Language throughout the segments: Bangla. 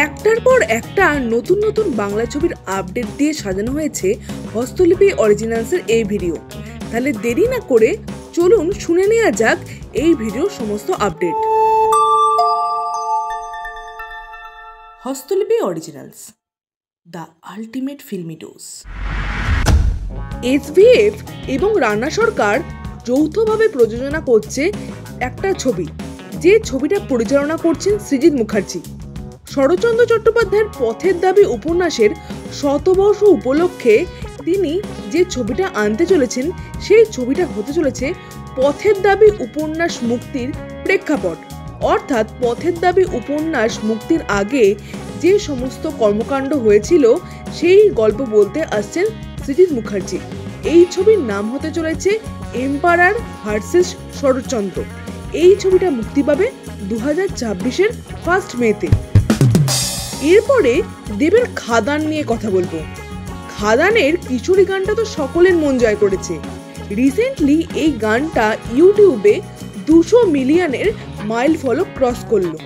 একটার পর একটা নতুন নতুন বাংলা ছবির আপডেট দিয়ে সাজানো হয়েছে হস্তলিপি অরিজিনালসের এই ভিডিও। তাহলে দেরি না করে চলুন শুনে নেওয়া যাক এই ভিডিওর সমস্ত আপডেট। হস্তলিপি originals, the ultimate filmi dose. SVF এবং রানা সরকার যৌথভাবে প্রযোজনা করছে একটা ছবি, যে ছবিটা পরিচালনা করছেন সৃজিত মুখার্জি। শরৎচন্দ্র চট্টোপাধ্যায়ের পথের দাবি উপন্যাসের শতবর্ষ উপলক্ষে তিনি যে ছবিটা আনতে চলেছেন, সেই ছবিটা হতে চলেছে পথের দাবি উপন্যাস মুক্তির প্রেক্ষাপট। অর্থাৎ পথের দাবি উপন্যাস মুক্তির আগে যে সমস্ত কর্মকাণ্ড হয়েছিল সেই গল্প বলতে আসছেন সৃজিত মুখার্জি। এই ছবির নাম হতে চলেছে এম্পারার ভার্সেস শরৎচন্দ্র। এই ছবিটা মুক্তি পাবে 2026-এর 1 মেতে। এরপরে দেবের খাদান নিয়ে কথা বলবো। খাদানের কিশোরী গানটা তো সকলের মন জয় করেছে। রিসেন্টলি এই গানটা ইউটিউবে 200 মিলিয়নের মাইল ফলো ক্রস করলো।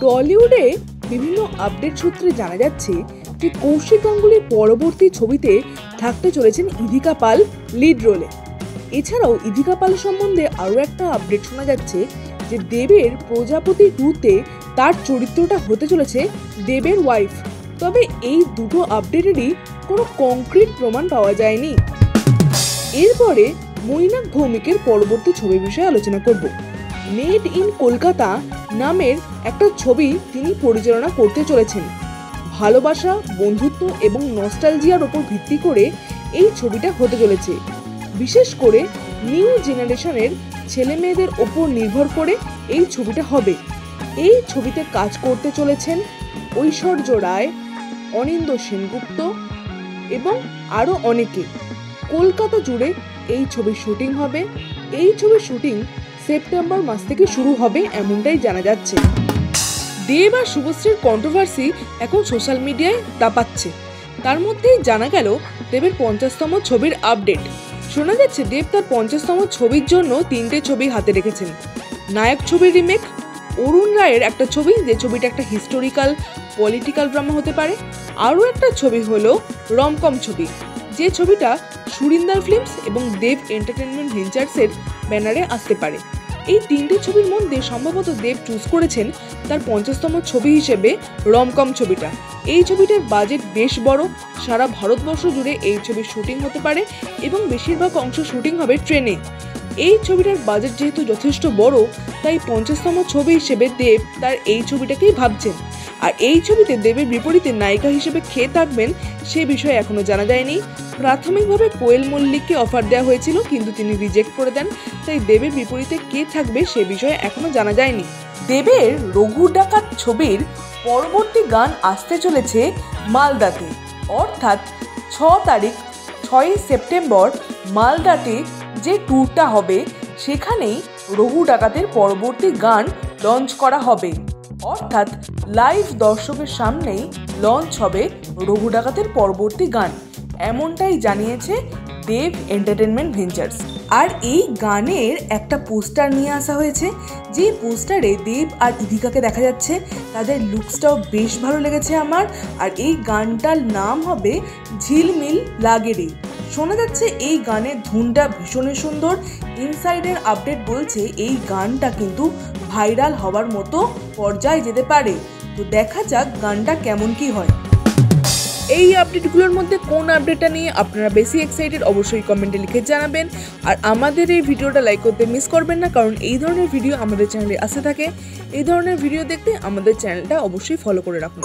টলিউডে বিভিন্ন আপডেট সূত্রে জানা যাচ্ছে যে কৌশিক গাঙ্গুলির পরবর্তী ছবিতে থাকতে চলেছেন ইধিকা পাল লিড রোলে। এছাড়াও ইধিকা পাল সম্বন্ধে আরও একটা আপডেট শোনা যাচ্ছে যে দেবের প্রজাপতি 2-তে তার চরিত্রটা হতে চলেছে দেবের ওয়াইফ। তবে এই দুটো আপডেটেরই কোনো কংক্রিট প্রমাণ পাওয়া যায়নি। এরপরে মৈনাক ভৌমিকের পরবর্তী ছবির বিষয়ে আলোচনা করব। মেড ইন কলকাতা নামের একটা ছবি তিনি পরিচালনা করতে চলেছেন। ভালোবাসা, বন্ধুত্ব এবং নস্টালজিয়ার ওপর ভিত্তি করে এই ছবিটা হতে চলেছে। বিশেষ করে নিউ জেনারেশনের ছেলে মেয়েদের ওপর নির্ভর করে এই ছবিটা হবে। এই ছবিতে কাজ করতে চলেছেন ঐশ্বর্য রায়, অনিন্দ্য সেনগুপ্ত এবং আরও অনেকে। কলকাতা জুড়ে এই ছবির শুটিং হবে। এই ছবির শুটিং সেপ্টেম্বর মাস থেকে শুরু হবে এমনটাই জানা যাচ্ছে। দেব আর শুভশ্রীর কন্ট্রোভার্সি এখন সোশ্যাল মিডিয়ায় দাপাচ্ছে। তার মধ্যেই জানা গেল দেবের 50তম ছবির আপডেট। শোনা যাচ্ছে দেব তার 50তম ছবির জন্য 3টে ছবি হাতে রেখেছেন। নায়ক ছবির রিমেক, অরুণ রায়ের একটা ছবি, যে ছবিটা একটা হিস্টোরিক্যাল পলিটিক্যাল ড্রামা হতে পারে। আরও একটা ছবি হলো রমকম ছবি, যে ছবিটা সুরিন্দার ফিল্মস এবং দেব এন্টারটেনমেন্ট ভেঞ্চার্সের ব্যানারে আসতে পারে। এই 3টে ছবির মধ্যে সম্ভবত দেব চুজ করেছেন তার 50তম ছবি হিসেবে রমকম ছবিটা। এই ছবিটার বাজেট বেশ বড়। সারা ভারতবর্ষ জুড়ে এই ছবির শুটিং হতে পারে এবং বেশিরভাগ অংশ শুটিং হবে ট্রেনে। এই ছবিটার বাজেট যেহেতু যথেষ্ট বড়, তাই 50তম ছবি হিসেবে দেব তার এই ছবিটাকেই ভাবছেন। আর এই ছবিতে দেবের বিপরীতে নায়িকা হিসেবে কে থাকবেন সে বিষয়ে এখনো জানা যায়নি। প্রাথমিকভাবে কোয়েল মল্লিককে অফার দেওয়া হয়েছিল, কিন্তু তিনি রিজেক্ট করে দেন। তাই দেবের বিপরীতে কে থাকবে সে বিষয়ে এখনো জানা যায়নি। দেবের রঘু ডাকাত ছবির পরবর্তী গান আসতে চলেছে মালদাতে। অর্থাৎ 6 সেপ্টেম্বর মালদাতে যে ট্যুরটা হবে, সেখানেই রঘু ডাকাতের পরবর্তী গান লঞ্চ করা হবে। অর্থাৎ লাইভ দর্শকের সামনেই লঞ্চ হবে রঘু ডাকাতের পরবর্তী গান, এমনটাই জানিয়েছে দেব এন্টারটেনমেন্ট ভেঞ্চার্স। আর এই গানের একটা পোস্টার নিয়ে আসা হয়েছে, যে পোস্টারে দেব আর ইধিকাকে দেখা যাচ্ছে। তাদের লুকসটাও বেশ ভালো লেগেছে আমার। আর এই গানটার নাম হবে ঝিলমিল লাগে রে। শোনা যাচ্ছে এই গানের ধুনটা ভীষণই সুন্দর। ইনসাইডের আপডেট বলছে এই গানটা কিন্তু ভাইরাল হওয়ার মতো পর্যায়ে যেতে পারে। তো দেখা যাক গানটা কেমন কি হয়। এই আপডেটগুলোর মধ্যে কোন আপডেটটা নিয়ে আপনারা বেশি এক্সাইটেড অবশ্যই কমেন্টে লিখে জানাবেন। আর আমাদের এই ভিডিওটা লাইক করতে মিস করবেন না, কারণ এই ধরনের ভিডিও আমাদের চ্যানেলে আসতে থাকে। এই ধরনের ভিডিও দেখতে আমাদের চ্যানেলটা অবশ্যই ফলো করে রাখুন।